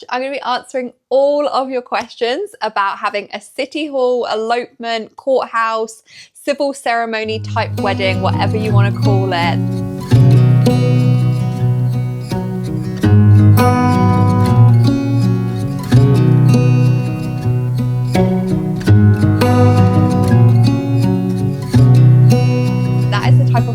I'm going to be answering all of your questions about having a city hall, elopement, courthouse, civil ceremony type wedding, whatever you want to call it.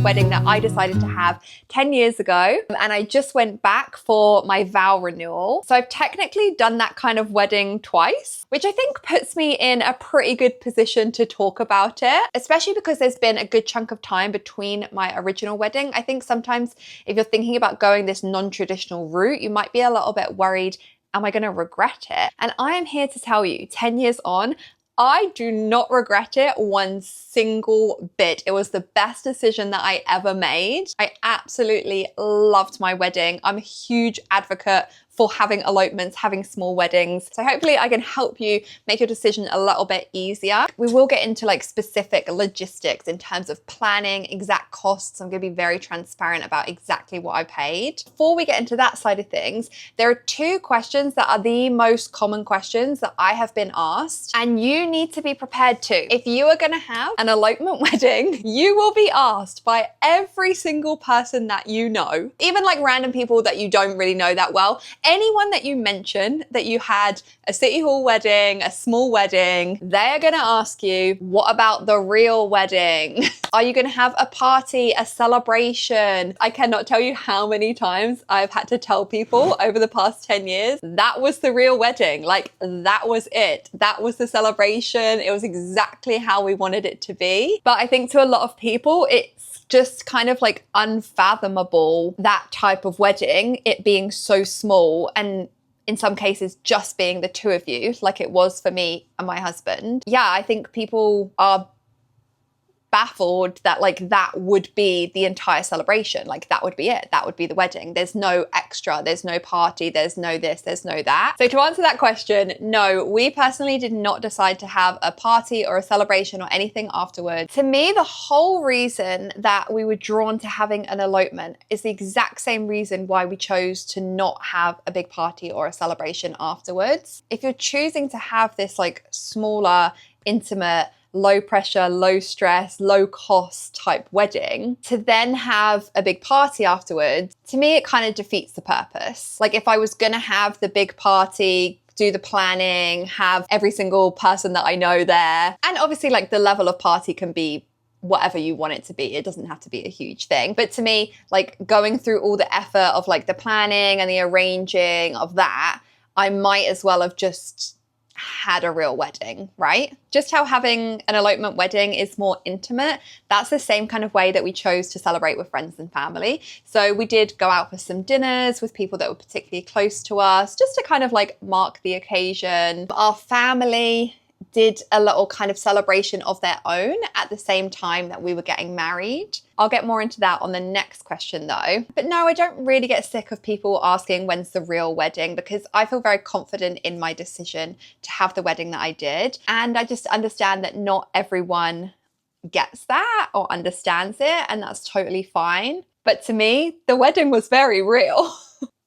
Wedding that I decided to have 10 years ago, and I just went back for my vow renewal. So I've technically done that kind of wedding twice, which I think puts me in a pretty good position to talk about it, especially because there's been a good chunk of time between my original wedding. I think sometimes if you're thinking about going this non-traditional route, you might be a little bit worried, am I going to regret it? And I am here to tell you, 10 years on, I do not regret it one single bit. It was the best decision that I ever made. I absolutely loved my wedding. I'm a huge advocate for having elopements, having small weddings. So hopefully I can help you make your decision a little bit easier. We will get into like specific logistics in terms of planning, exact costs. I'm gonna be very transparent about exactly what I paid. Before we get into that side of things, there are two questions that are the most common questions that I have been asked, and you need to be prepared to. If you are gonna have an elopement wedding, you will be asked by every single person that you know, even like random people that you don't really know that well. Anyone that you mention that you had a city hall wedding, a small wedding, they're gonna ask you, what about the real wedding? Are you gonna have a party, a celebration? I cannot tell you how many times I've had to tell people over the past 10 years, that was the real wedding. Like, that was it. That was the celebration. It was exactly how we wanted it to be. But I think to a lot of people, it's just kind of like unfathomable, that type of wedding, it being so small, and in some cases just being the two of you, like it was for me and my husband. Yeah, I think people are baffled that like that would be the entire celebration. Like that would be it. That would be the wedding. There's no extra, there's no party, there's no this, there's no that. So to answer that question, no, we personally did not decide to have a party or a celebration or anything afterwards. To me, the whole reason that we were drawn to having an elopement is the exact same reason why we chose to not have a big party or a celebration afterwards. If you're choosing to have this like smaller, intimate, low pressure, low stress, low cost type wedding, to then have a big party afterwards, to me, it kind of defeats the purpose. Like if I was gonna have the big party, do the planning, have every single person that I know there, and obviously like the level of party can be whatever you want it to be. It doesn't have to be a huge thing. But to me, like going through all the effort of like the planning and the arranging of that, I might as well have just had a real wedding, right? Just how having an elopement wedding is more intimate, that's the same kind of way that we chose to celebrate with friends and family. So we did go out for some dinners with people that were particularly close to us, just to kind of like mark the occasion. Our family did a little kind of celebration of their own at the same time that we were getting married. I'll get more into that on the next question though. But no, I don't really get sick of people asking when's the real wedding, because I feel very confident in my decision to have the wedding that I did. And I just understand that not everyone gets that or understands it, and that's totally fine. But to me, the wedding was very real.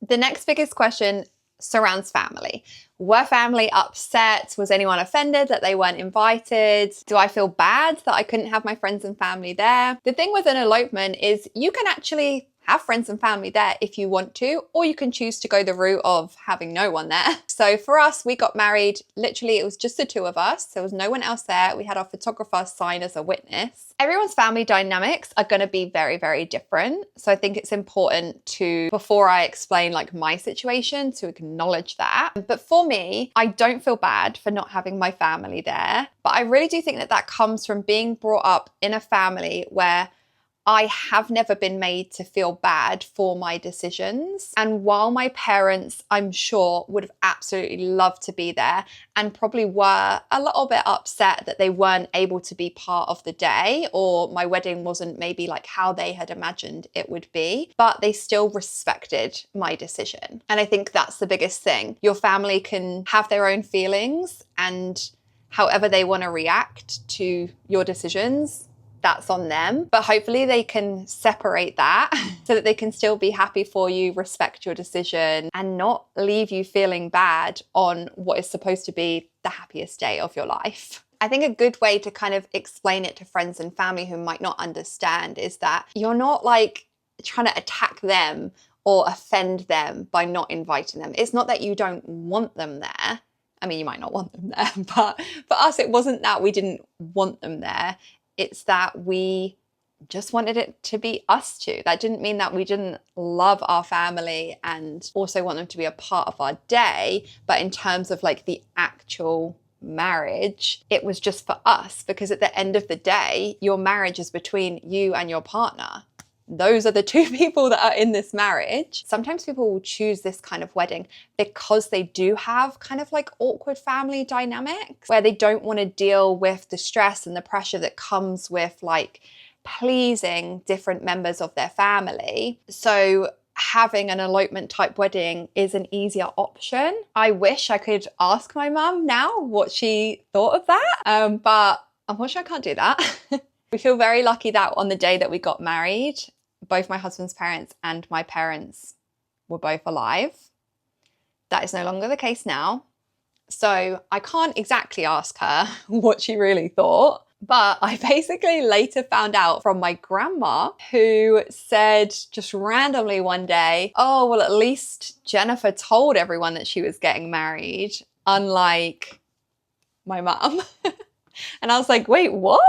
The next biggest question surrounds family. Were family upset? Was anyone offended that they weren't invited? Do I feel bad that I couldn't have my friends and family there? The thing with an elopement is you can actually have friends and family there if you want to, or you can choose to go the route of having no one there. So for us, we got married, literally it was just the two of us. There was no one else there. We had our photographer sign as a witness. Everyone's family dynamics are going to be very, very different. So I think it's important to, before I explain like my situation, to acknowledge that. But for me, I don't feel bad for not having my family there. But I really do think that that comes from being brought up in a family where I have never been made to feel bad for my decisions. And while my parents, I'm sure, would have absolutely loved to be there and probably were a little bit upset that they weren't able to be part of the day, or my wedding wasn't maybe like how they had imagined it would be, but they still respected my decision. And I think that's the biggest thing. Your family can have their own feelings, and however they want to react to your decisions, that's on them. But hopefully they can separate that so that they can still be happy for you, respect your decision, and not leave you feeling bad on what is supposed to be the happiest day of your life. I think a good way to kind of explain it to friends and family who might not understand is that you're not like trying to attack them or offend them by not inviting them. It's not that you don't want them there. I mean, you might not want them there, but for us, it wasn't that we didn't want them there. It's that we just wanted it to be us two. That didn't mean that we didn't love our family and also want them to be a part of our day. But in terms of like the actual marriage, it was just for us, because at the end of the day, your marriage is between you and your partner. Those are the two people that are in this marriage. Sometimes people will choose this kind of wedding because they do have kind of like awkward family dynamics where they don't want to deal with the stress and the pressure that comes with like pleasing different members of their family. So having an elopement type wedding is an easier option. I wish I could ask my mum now what she thought of that, but unfortunately I can't do that. We feel very lucky that on the day that we got married, both my husband's parents and my parents were both alive. That is no longer the case now. So I can't exactly ask her what she really thought. But I basically later found out from my grandma, who said just randomly one day, oh, well, at least Jennifer told everyone that she was getting married, unlike my mum. And I was like, wait, what?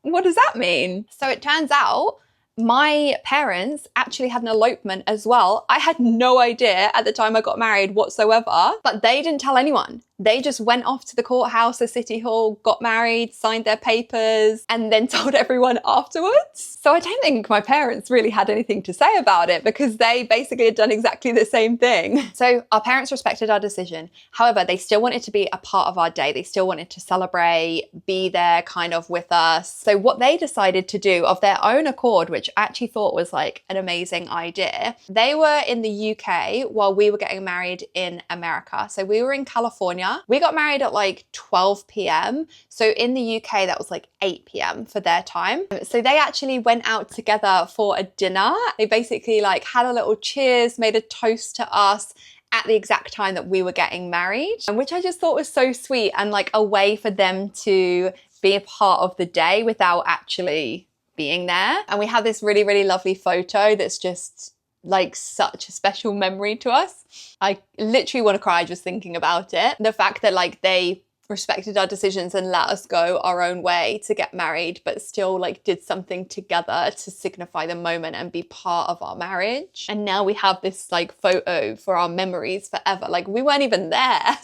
What does that mean? So it turns out my parents actually had an elopement as well. I had no idea at the time I got married whatsoever, but they didn't tell anyone. They just went off to the courthouse or city hall, got married, signed their papers, and then told everyone afterwards. So I don't think my parents really had anything to say about it because they basically had done exactly the same thing. So our parents respected our decision. However, they still wanted to be a part of our day. They still wanted to celebrate, be there kind of with us. So what they decided to do of their own accord, which I actually thought was like an amazing idea, they were in the UK while we were getting married in America. So we were in California. We got married at like 12 p.m. So in the UK, that was like 8 p.m. for their time. So they actually went out together for a dinner. They basically like had a little cheers, made a toast to us at the exact time that we were getting married, which I just thought was so sweet and like a way for them to be a part of the day without actually being there. And we have this really, really lovely photo that's just like such a special memory to us. I literally want to cry just thinking about it. The fact that like they respected our decisions and let us go our own way to get married, but still like did something together to signify the moment and be part of our marriage. And now we have this like photo for our memories forever. Like we weren't even there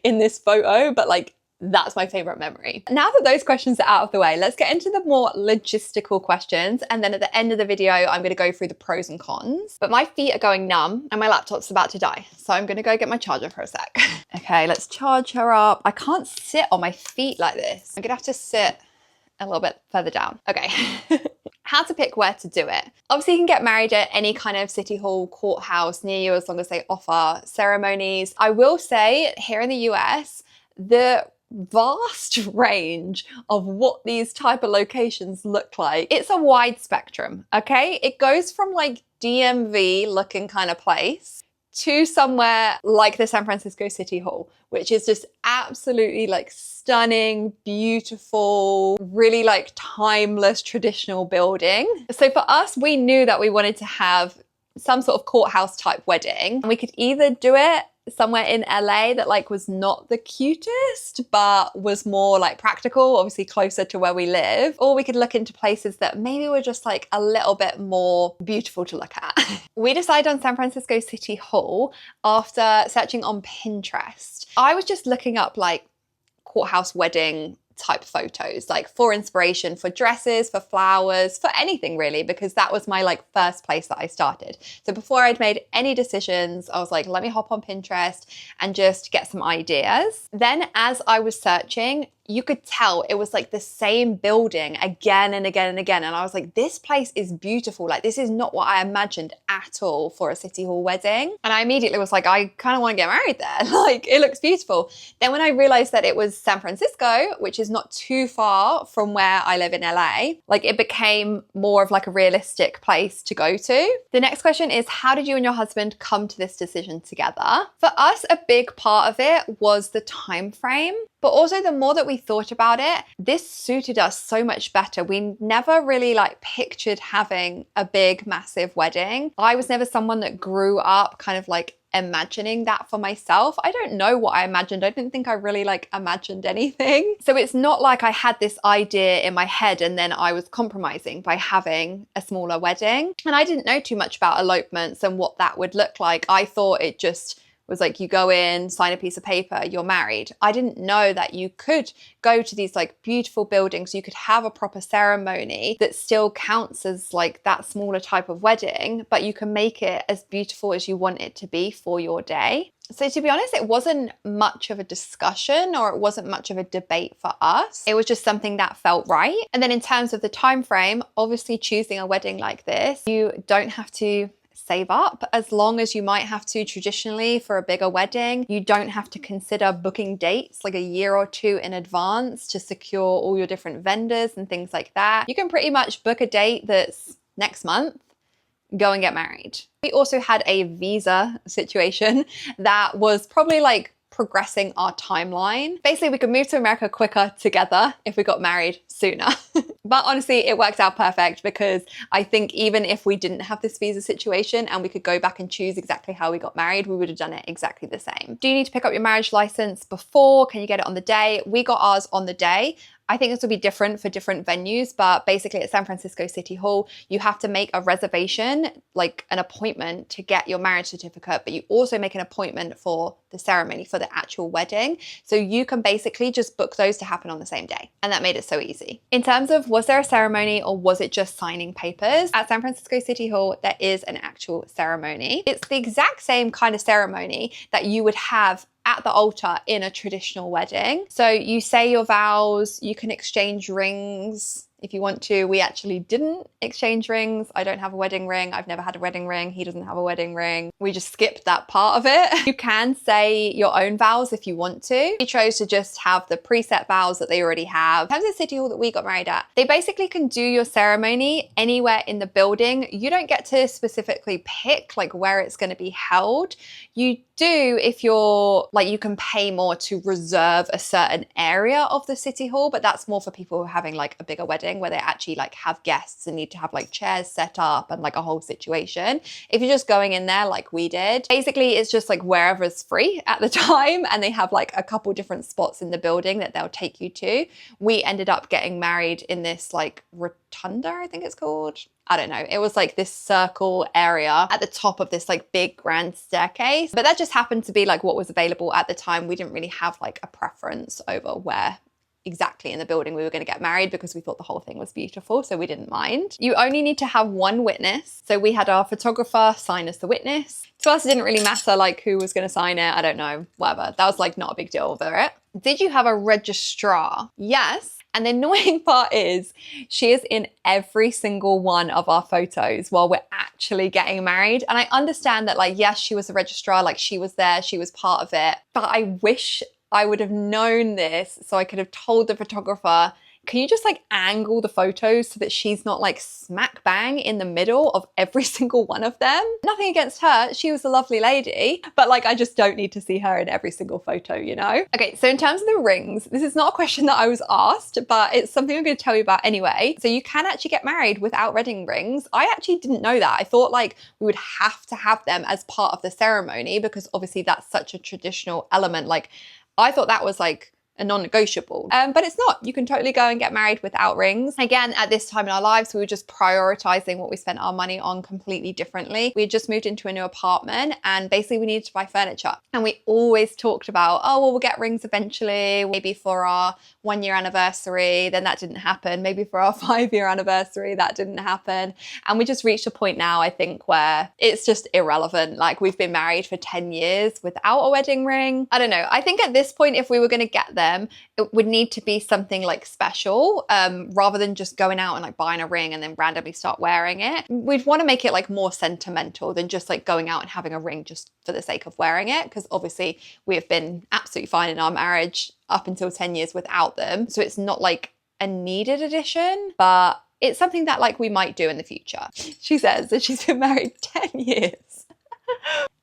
in this photo, but like that's my favorite memory. Now that those questions are out of the way, let's get into the more logistical questions. And then at the end of the video, I'm going to go through the pros and cons. But my feet are going numb and my laptop's about to die. So I'm going to go get my charger for a sec. Okay, let's charge her up. I can't sit on my feet like this. I'm going to have to sit a little bit further down. Okay. How to pick where to do it. Obviously, you can get married at any kind of city hall, courthouse near you, as long as they offer ceremonies. I will say here in the US, the vast range of what these type of locations look like. It's a wide spectrum, okay? It goes from like DMV looking kind of place to somewhere like the San Francisco City Hall, which is just absolutely like stunning, beautiful, really like timeless traditional building. So for us, we knew that we wanted to have some sort of courthouse type wedding. We could either do it somewhere in LA that like was not the cutest, but was more like practical, obviously closer to where we live. Or we could look into places that maybe were just like a little bit more beautiful to look at. We decided on San Francisco City Hall after searching on Pinterest. I was just looking up like courthouse wedding type photos, like for inspiration, for dresses, for flowers, for anything really, because that was my like first place that I started. So before I'd made any decisions, I was like, let me hop on Pinterest and just get some ideas. Then as I was searching, you could tell it was like the same building again and again and again. And I was like, this place is beautiful. Like, this is not what I imagined at all for a city hall wedding. And I immediately was like, I kind of want to get married there. Like, it looks beautiful. Then when I realized that it was San Francisco, which is not too far from where I live in LA, like, it became more of like a realistic place to go to. The next question is, how did you and your husband come to this decision together? For us, a big part of it was the time frame. But also, the more that we thought about it, this suited us so much better. We never really like pictured having a big, massive wedding. I was never someone that grew up kind of like imagining that for myself. I don't know what I imagined. I didn't think I really like imagined anything. So it's not like I had this idea in my head and then I was compromising by having a smaller wedding. And I didn't know too much about elopements and what that would look like. I thought it just was like, you go in, sign a piece of paper, you're married. I didn't know that you could go to these like beautiful buildings, you could have a proper ceremony that still counts as like that smaller type of wedding, but you can make it as beautiful as you want it to be for your day. So to be honest, it wasn't much of a discussion or it wasn't much of a debate for us. It was just something that felt right. And then in terms of the time frame, obviously choosing a wedding like this, you don't have to save up as long as you might have to traditionally for a bigger wedding. You don't have to consider booking dates like a year or two in advance to secure all your different vendors and things like that. You can pretty much book a date that's next month, go and get married. We also had a visa situation that was probably like progressing our timeline. Basically, we could move to America quicker together if we got married sooner. But honestly, it worked out perfect because I think even if we didn't have this visa situation and we could go back and choose exactly how we got married, we would have done it exactly the same. Do you need to pick up your marriage license before? Can you get it on the day? We got ours on the day. I think this will be different for different venues, but basically at San Francisco City Hall, you have to make a reservation, like an appointment to get your marriage certificate, but you also make an appointment for the ceremony, for the actual wedding. So you can basically just book those to happen on the same day. And that made it so easy. In terms of, was there a ceremony or was it just signing papers? At San Francisco City Hall, there is an actual ceremony. It's the exact same kind of ceremony that you would have at the altar in a traditional wedding. So you say your vows, you can exchange rings if you want to. We actually didn't exchange rings. I don't have a wedding ring. I've never had a wedding ring. He doesn't have a wedding ring. We just skipped that part of it. You can say your own vows if you want to. We chose to just have the preset vows that they already have. In terms of the City Hall that we got married at, they basically can do your ceremony anywhere in the building. You don't get to specifically pick like where it's going to be held. You do if you're like, you can pay more to reserve a certain area of the City Hall, but that's more for people who are having like a bigger wedding where they actually like have guests and need to have like chairs set up and like a whole situation. If you're just going in there like we did, basically it's just like wherever's free at the time, and they have like a couple different spots in the building that they'll take you to. We ended up getting married in this like rotunda, I think it's called. I don't know. It was like this circle area at the top of this like big grand staircase. But that just happened to be like what was available at the time. We didn't really have like a preference over where exactly in the building we were going to get married because we thought the whole thing was beautiful, so we didn't mind. You only need to have one witness. So we had our photographer sign as the witness. To us, it didn't really matter like who was going to sign it. I don't know, whatever. That was like not a big deal over it. Did you have a registrar? Yes. And the annoying part is she is in every single one of our photos while we're actually getting married. And I understand that like, yes, she was a registrar, like she was there, she was part of it. But I wish I would have known this so I could have told the photographer, can you just like angle the photos so that she's not like smack bang in the middle of every single one of them? Nothing against her, she was a lovely lady, but like I just don't need to see her in every single photo, you know? Okay, so in terms of the rings, this is not a question that I was asked, but it's something I'm going to tell you about anyway. So you can actually get married without wedding rings. I actually didn't know that. I thought like we would have to have them as part of the ceremony because obviously that's such a traditional element. Like I thought that was like a non-negotiable, but it's not. You can totally go and get married without rings. Again, at this time in our lives, we were just prioritizing what we spent our money on completely differently. We had just moved into a new apartment and basically we needed to buy furniture. And we always talked about, oh, well, we'll get rings eventually, maybe for our 1-year anniversary. Then that didn't happen. Maybe for our 5-year anniversary, that didn't happen. And we just reached a point now, I think, where it's just irrelevant. Like we've been married for 10 years without a wedding ring. I don't know. I think at this point, if we were going to get there, them, it would need to be something like special, rather than just going out and like buying a ring and then randomly start wearing it. We'd want to make it like more sentimental than just like going out and having a ring just for the sake of wearing it, because obviously we have been absolutely fine in our marriage up until 10 years without them. So it's not like a needed addition, but it's something that like we might do in the future. She says that she's been married 10 years.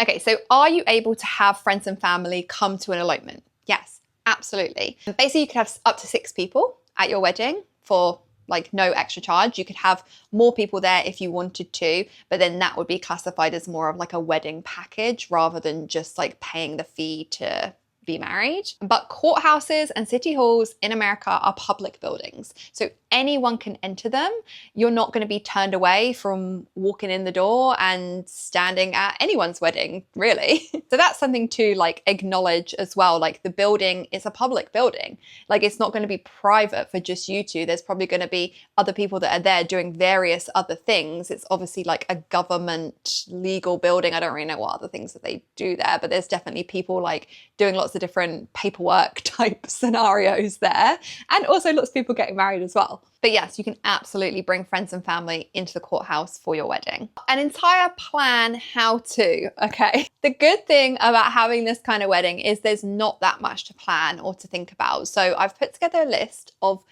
Okay, so are you able to have friends and family come to an elopement? Yes, absolutely. And basically, you could have up to 6 people at your wedding for like no extra charge. You could have more people there if you wanted to, but then that would be classified as more of like a wedding package rather than just like paying the fee to be married. But courthouses and city halls in America are public buildings, so anyone can enter them. You're not going to be turned away from walking in the door and standing at anyone's wedding, really. So that's something to like acknowledge as well. Like the building is a public building. Like it's not going to be private for just you two. There's probably going to be other people that are there doing various other things. It's obviously like a government legal building. I don't really know what other things that they do there, but there's definitely people like doing lots of different paperwork type scenarios there, and also lots of people getting married as well. But yes, you can absolutely bring friends and family into the courthouse for your wedding. An entire plan how to, okay? The good thing about having this kind of wedding is there's not that much to plan or to think about. So I've put together a list of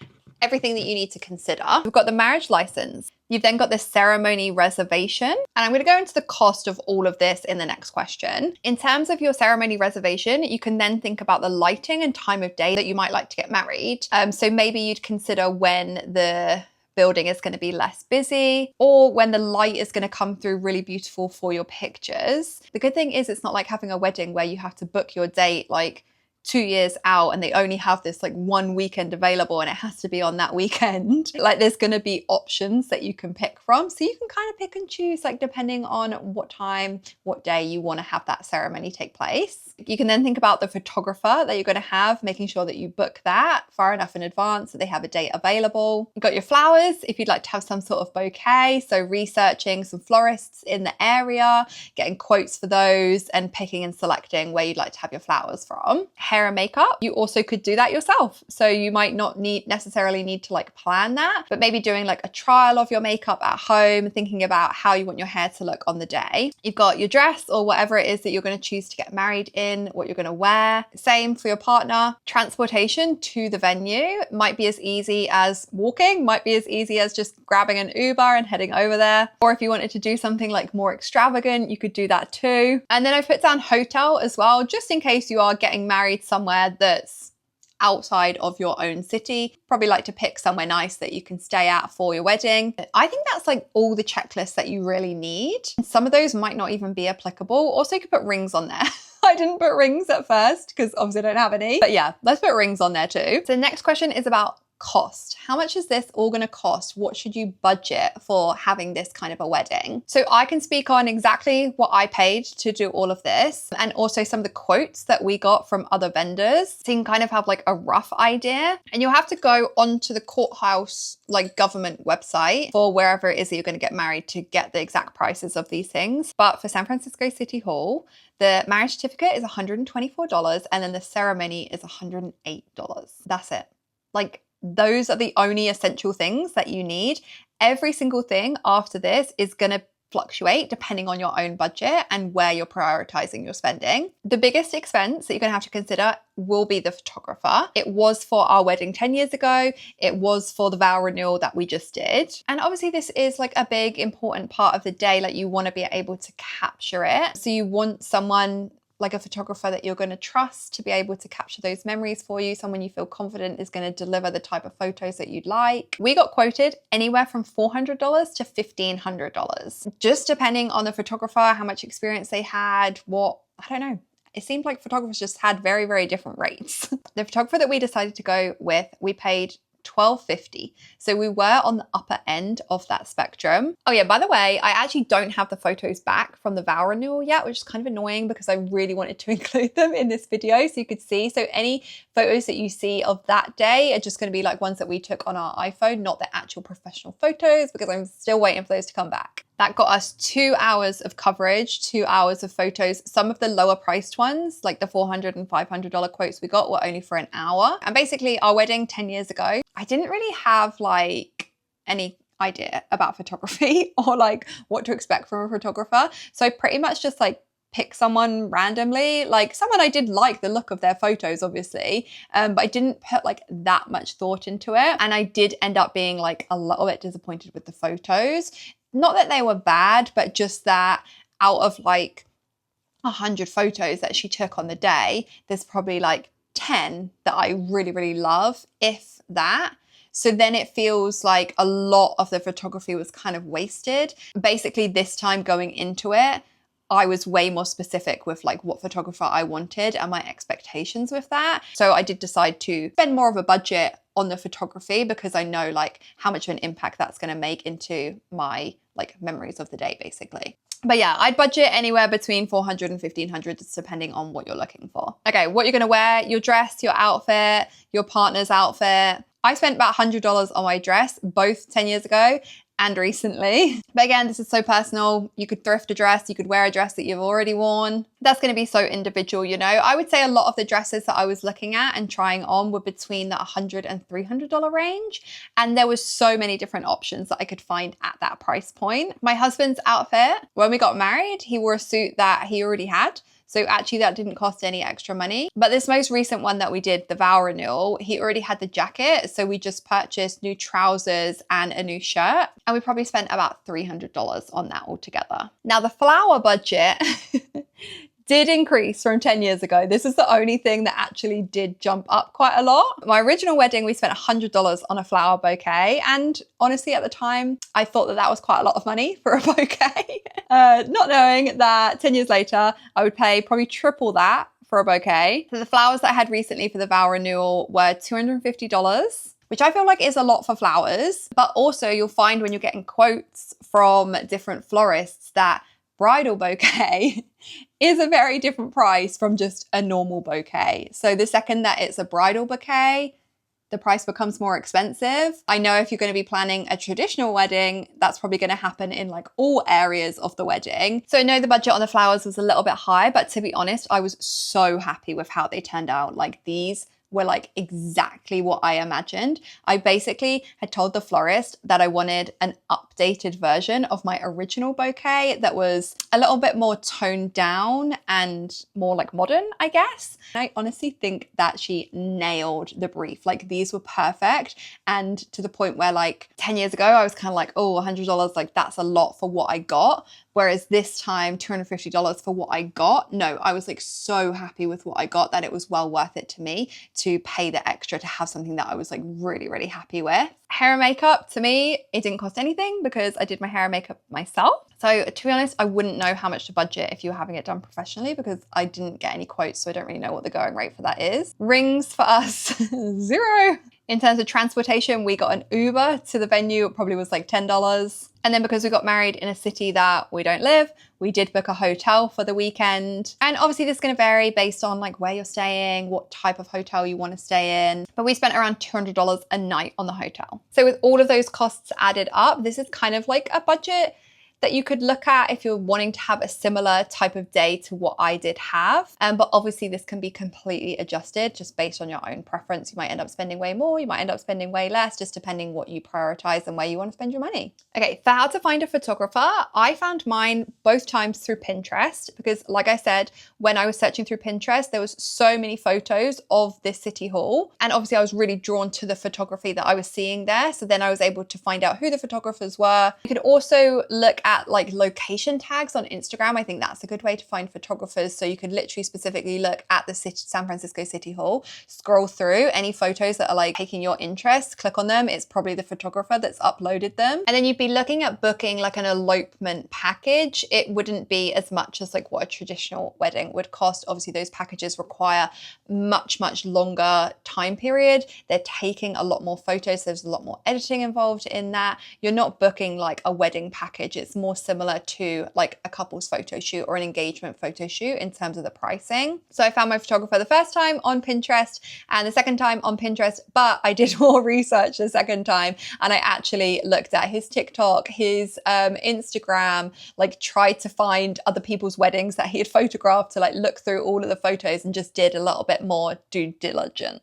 everything that you need to consider. We've got the marriage license. You've then got the ceremony reservation. And I'm going to go into the cost of all of this in the next question. In terms of your ceremony reservation, you can then think about the lighting and time of day that you might like to get married. So maybe you'd consider when the building is going to be less busy, or when the light is going to come through really beautiful for your pictures. The good thing is it's not like having a wedding where you have to book your date like 2 years out and they only have this like one weekend available and it has to be on that weekend. Like there's going to be options that you can pick from. So you can kind of pick and choose, like depending on what time, what day you want to have that ceremony take place. You can then think about the photographer that you're going to have, making sure that you book that far enough in advance that they have a date available. You've got your flowers if you'd like to have some sort of bouquet. So researching some florists in the area, getting quotes for those and picking and selecting where you'd like to have your flowers from. Hair and makeup, you also could do that yourself. So you might not necessarily need to like plan that, but maybe doing like a trial of your makeup at home, thinking about how you want your hair to look on the day. You've got your dress or whatever it is that you're going to choose to get married in, what you're going to wear. Same for your partner. Transportation to the venue might be as easy as walking, might be as easy as just grabbing an Uber and heading over there. Or if you wanted to do something like more extravagant, you could do that too. And then I put down hotel as well, just in case you are getting married somewhere that's outside of your own city. Probably like to pick somewhere nice that you can stay at for your wedding. I think that's like all the checklists that you really need. Some of those might not even be applicable. Also, you could put rings on there. I didn't put rings at first because obviously I don't have any, but yeah, let's put rings on there too. So the next question is about cost. How much is this all going to cost? What should you budget for having this kind of a wedding? So I can speak on exactly what I paid to do all of this and also some of the quotes that we got from other vendors. So you can kind of have like a rough idea, and you'll have to go onto the courthouse like government website for wherever it is that you're going to get married to get the exact prices of these things. But for San Francisco City Hall, the marriage certificate is $124 and then the ceremony is $108. That's it. Like, those are the only essential things that you need. Every single thing after this is going to fluctuate depending on your own budget and where you're prioritizing your spending. The biggest expense that you're going to have to consider will be the photographer. It was for our wedding 10 years ago. It was for the vow renewal that we just did. And obviously this is like a big important part of the day. Like you want to be able to capture it. So you want someone like a photographer that you're going to trust to be able to capture those memories for you, someone you feel confident is going to deliver the type of photos that you'd like. We got quoted anywhere from $400 to $1,500, just depending on the photographer, how much experience they had, I don't know. It seemed like photographers just had very, very different rates. The photographer that we decided to go with, we paid $1,250. So we were on the upper end of that spectrum. Oh yeah, by the way, I actually don't have the photos back from the vow renewal yet, which is kind of annoying because I really wanted to include them in this video so you could see. So any photos that you see of that day are just going to be like ones that we took on our iPhone, not the actual professional photos, because I'm still waiting for those to come back. That got us 2 hours of coverage, 2 hours of photos. Some of the lower priced ones, like the $400 and $500 quotes we got, were only for an hour. And basically our wedding 10 years ago, I didn't really have like any idea about photography or like what to expect from a photographer. So I pretty much just like pick someone randomly, like someone I did like the look of their photos, obviously, but I didn't put like that much thought into it. And I did end up being like a little bit disappointed with the photos. Not that they were bad, but just that out of like 100 photos that she took on the day, there's probably like 10 that I really, really love, if that. So then it feels like a lot of the photography was kind of wasted. Basically, this time going into it, I was way more specific with like what photographer I wanted and my expectations with that. So I did decide to spend more of a budget on the photography because I know like how much of an impact that's going to make into my like memories of the day, basically. But yeah, I'd budget anywhere between $400 and $1,500 depending on what you're looking for. Okay, what you're going to wear, your dress, your outfit, your partner's outfit. I spent about $100 on my dress, both 10 years ago and recently. But again, this is so personal. You could thrift a dress, you could wear a dress that you've already worn. That's going to be so individual, you know. I would say a lot of the dresses that I was looking at and trying on were between the $100 and $300 range. And there was so many different options that I could find at that price point. My husband's outfit, when we got married, he wore a suit that he already had. So actually that didn't cost any extra money. But this most recent one that we did, the vow renewal, he already had the jacket. So we just purchased new trousers and a new shirt. And we probably spent about $300 on that altogether. Now the flower budget did increase from 10 years ago. This is the only thing that actually did jump up quite a lot. My original wedding, we spent $100 on a flower bouquet. And honestly, at the time, I thought that that was quite a lot of money for a bouquet. Not knowing that 10 years later, I would pay probably triple that for a bouquet. So the flowers that I had recently for the vow renewal were $250. Which I feel like is a lot for flowers. But also you'll find when you're getting quotes from different florists that bridal bouquet is a very different price from just a normal bouquet. So the second that it's a bridal bouquet, the price becomes more expensive. I know if you're going to be planning a traditional wedding, that's probably going to happen in like all areas of the wedding. So I know the budget on the flowers was a little bit high, but to be honest, I was so happy with how they turned out. Like these were like exactly what I imagined. I basically had told the florist that I wanted an updated version of my original bouquet that was a little bit more toned down and more like modern, I guess. I honestly think that she nailed the brief. Like these were perfect. And to the point where like 10 years ago, I was kind of like, oh, $100, like that's a lot for what I got. Whereas this time, $250 for what I got. No, I was like so happy with what I got that it was well worth it to me to pay the extra to have something that I was like really, really happy with. Hair and makeup, to me, it didn't cost anything because I did my hair and makeup myself. So to be honest, I wouldn't know how much to budget if you were having it done professionally because I didn't get any quotes, so I don't really know what the going rate for that is. Rings for us, $0. In terms of transportation, we got an Uber to the venue. It probably was like $10. And then because we got married in a city that we don't live, we did book a hotel for the weekend. And obviously this is going to vary based on like where you're staying, what type of hotel you want to stay in. But we spent around $200 a night on the hotel. So with all of those costs added up, this is kind of like a budget that you could look at if you're wanting to have a similar type of day to what I did have. But obviously this can be completely adjusted just based on your own preference. You might end up spending way more, you might end up spending way less, just depending what you prioritize and where you want to spend your money. Okay, for how to find a photographer, I found mine both times through Pinterest because like I said, when I was searching through Pinterest, there was so many photos of this city hall. And obviously I was really drawn to the photography that I was seeing there. So then I was able to find out who the photographers were. You could also look at like location tags on Instagram. I think that's a good way to find photographers. So you could literally specifically look at the San Francisco City Hall, scroll through any photos that are like taking your interest, click on them. It's probably the photographer that's uploaded them. And then you'd be looking at booking like an elopement package. It wouldn't be as much as like what a traditional wedding would cost. Obviously those packages require much longer time period. They're taking a lot more photos. There's a lot more editing involved in that. You're not booking like a wedding package. It's more similar to like a couple's photo shoot or an engagement photo shoot in terms of the pricing. So I found my photographer the first time on Pinterest and the second time on Pinterest, but I did more research the second time and I actually looked at his TikTok, his Instagram, like tried to find other people's weddings that he had photographed to like look through all of the photos and just did a little bit more due diligence.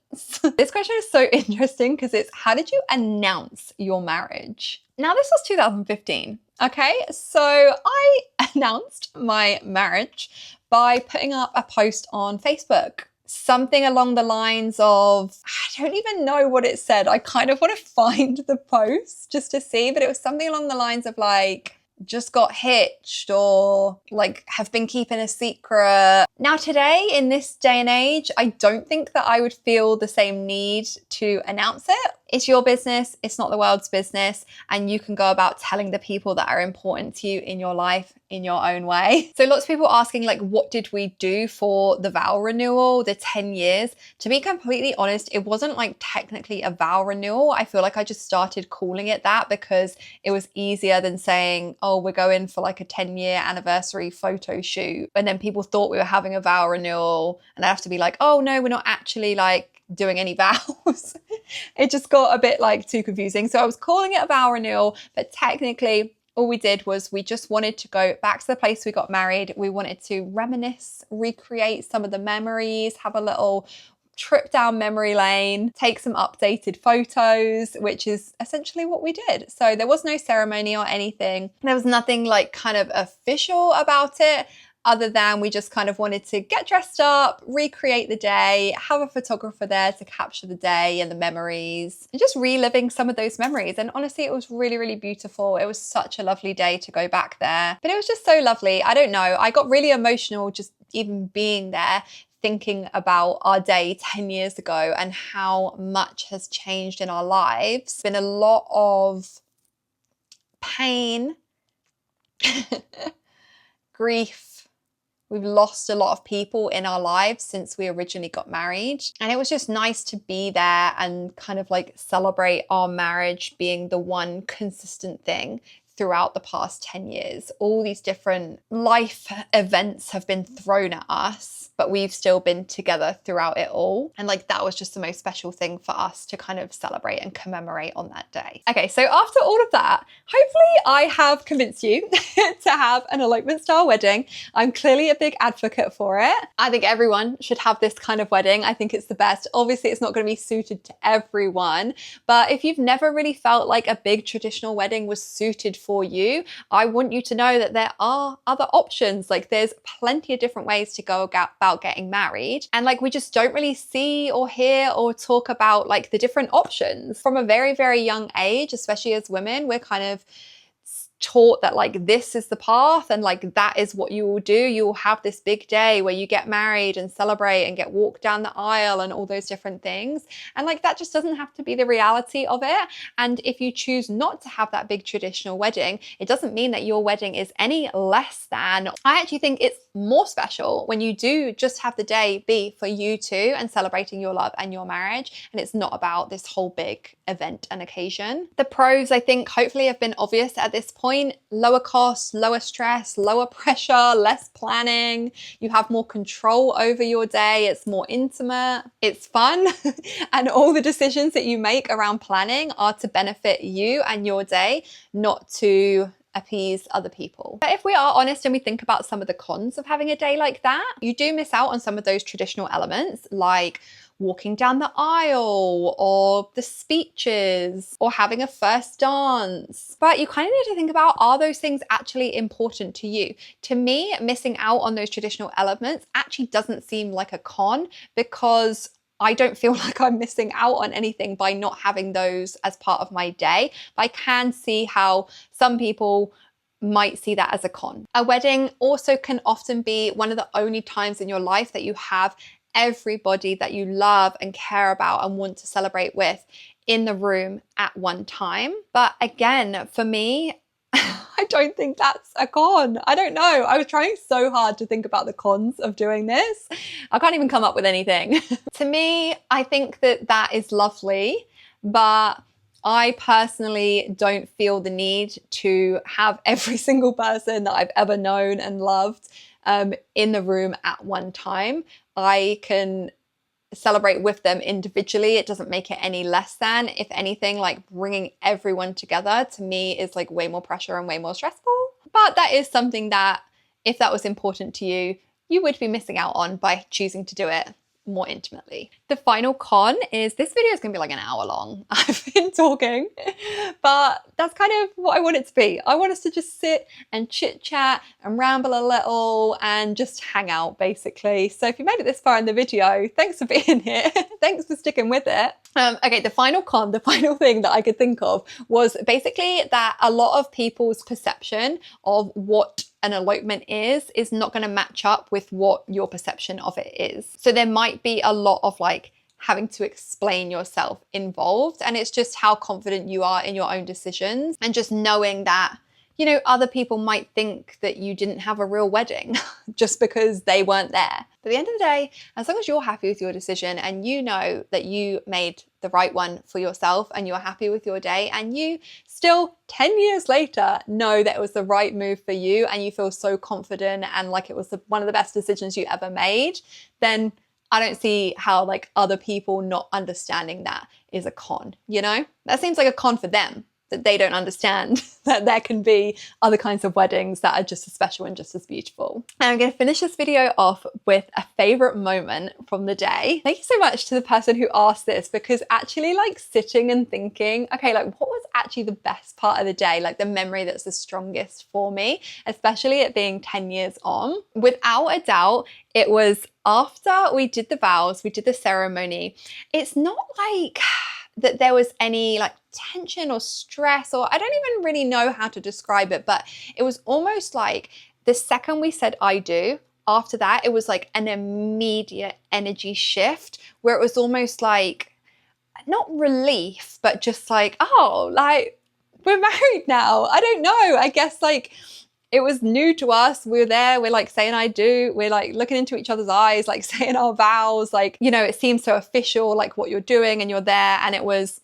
This question is so interesting because it's, how did you announce your marriage? Now this was 2015, okay? So I announced my marriage by putting up a post on Facebook. Something along the lines of, I don't even know what it said. I kind of want to find the post just to see, but it was something along the lines of like, just got hitched or like have been keeping a secret. Now today, in this day and age, I don't think that I would feel the same need to announce it. It's your business, it's not the world's business, and you can go about telling the people that are important to you in your life in your own way. So lots of people asking like, what did we do for the vow renewal, the 10 years? To be completely honest, it wasn't like technically a vow renewal. I feel like I just started calling it that because it was easier than saying, oh, we're going for like a 10-year anniversary photo shoot. And then people thought we were having a vow renewal and I have to be like, oh no, we're not actually like doing any vows. It just got a bit like too confusing. So I was calling it a vow renewal, but technically all we did was we just wanted to go back to the place we got married. We wanted to reminisce, recreate some of the memories, have a little trip down memory lane, take some updated photos, which is essentially what we did. So there was no ceremony or anything. There was nothing like kind of official about it, other than we just kind of wanted to get dressed up, recreate the day, have a photographer there to capture the day and the memories, and just reliving some of those memories. And honestly, it was really, really beautiful. It was such a lovely day to go back there. But it was just so lovely. I don't know. I got really emotional just even being there, thinking about our day 10 years ago and how much has changed in our lives. It's been a lot of pain, grief. We've lost a lot of people in our lives since we originally got married. And it was just nice to be there and kind of like celebrate our marriage being the one consistent thing throughout the past 10 years. All these different life events have been thrown at us, but we've still been together throughout it all. And like that was just the most special thing for us to kind of celebrate and commemorate on that day. Okay, so after all of that, hopefully I have convinced you to have an elopement style wedding. I'm clearly a big advocate for it. I think everyone should have this kind of wedding. I think it's the best. Obviously, it's not going to be suited to everyone, but if you've never really felt like a big traditional wedding was suited for you, I want you to know that there are other options. Like there's plenty of different ways to go about getting married. And like we just don't really see or hear or talk about like the different options. From a very, very young age, especially as women, we're kind of taught that like this is the path and like that is what you will do. You will have this big day where you get married and celebrate and get walked down the aisle and all those different things. And like that just doesn't have to be the reality of it. And if you choose not to have that big traditional wedding, it doesn't mean that your wedding is any less than. I actually think it's more special when you do just have the day be for you two and celebrating your love and your marriage. And it's not about this whole big event and occasion. The pros, I think, hopefully have been obvious at this point. Lower cost, lower stress, lower pressure, less planning. You have more control over your day. It's more intimate. It's fun. And all the decisions that you make around planning are to benefit you and your day, not to appease other people. But if we are honest and we think about some of the cons of having a day like that, you do miss out on some of those traditional elements like walking down the aisle or the speeches or having a first dance. But you kind of need to think about, are those things actually important to you? To me, missing out on those traditional elements actually doesn't seem like a con, because I don't feel like I'm missing out on anything by not having those as part of my day. But I can see how some people might see that as a con. A wedding also can often be one of the only times in your life that you have everybody that you love and care about and want to celebrate with in the room at one time. But again, for me, I don't think that's a con. I don't know. I was trying so hard to think about the cons of doing this. I can't even come up with anything. To me, I think that that is lovely, but I personally don't feel the need to have every single person that I've ever known and loved in the room at one time. I can celebrate with them individually. It doesn't make it any less than. If anything, like bringing everyone together to me is like way more pressure and way more stressful. But that is something that if that was important to you, you would be missing out on by choosing to do it more intimately. The final con is this video is going to be like an hour long. I've been talking, but that's kind of what I want it to be. I want us to just sit and chit chat and ramble a little and just hang out basically. So if you made it this far in the video, thanks for being here. Thanks for sticking with it. Okay, the final con, the final thing that I could think of was basically that a lot of people's perception of what an elopement is not going to match up with what your perception of it is. So there might be a lot of like having to explain yourself involved, and it's just how confident you are in your own decisions and just knowing that, you know, other people might think that you didn't have a real wedding just because they weren't there. But at the end of the day, as long as you're happy with your decision and you know that you made the right one for yourself and you're happy with your day and you still 10 years later know that it was the right move for you and you feel so confident and like it was one of the best decisions you ever made, then I don't see how like other people not understanding that is a con, you know? That seems like a con for them, that they don't understand that there can be other kinds of weddings that are just as special and just as beautiful. And I'm going to finish this video off with a favorite moment from the day. Thank you so much to the person who asked this, because actually like sitting and thinking, okay, like what was actually the best part of the day? Like the memory that's the strongest for me, especially it being 10 years on. Without a doubt, it was after we did the vows, we did the ceremony. It's not like that there was any like tension or stress, or I don't even really know how to describe it, but it was almost like the second we said I do, after that, it was like an immediate energy shift where it was almost like, not relief, but just like, oh, like we're married now. I don't know. I guess like it was new to us. We're there, we're like saying I do, we're like looking into each other's eyes, like saying our vows, like, you know, it seems so official, like what you're doing and you're there. And it was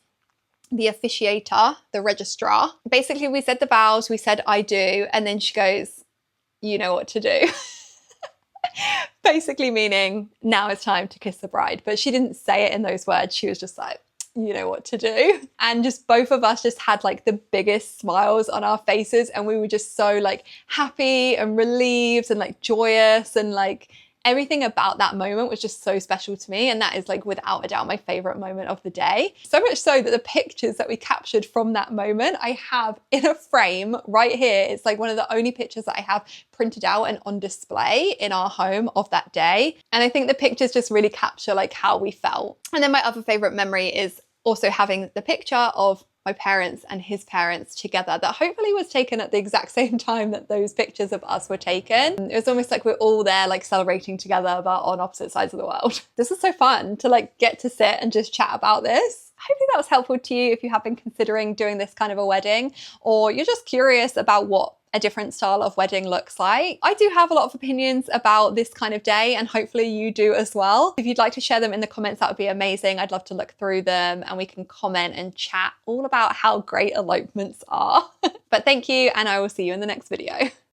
the officiator, the registrar. Basically, we said the vows, we said I do, and then she goes, you know what to do. Basically meaning now it's time to kiss the bride. But she didn't say it in those words. She was just like, you know what to do. And just both of us just had like the biggest smiles on our faces, and we were just so like happy and relieved and like joyous, and like everything about that moment was just so special to me. And that is like without a doubt my favorite moment of the day. So much so that the pictures that we captured from that moment I have in a frame right here. It's like one of the only pictures that I have printed out and on display in our home of that day. And I think the pictures just really capture like how we felt. And then my other favorite memory is also having the picture of my parents and his parents together that hopefully was taken at the exact same time that those pictures of us were taken. It was almost like we're all there like celebrating together but on opposite sides of the world. This is so fun to like get to sit and just chat about this. Hopefully that was helpful to you if you have been considering doing this kind of a wedding, or you're just curious about what a different style of wedding looks like. I do have a lot of opinions about this kind of day, and hopefully you do as well. If you'd like to share them in the comments, that would be amazing. I'd love to look through them and we can comment and chat all about how great elopements are. But thank you, and I will see you in the next video.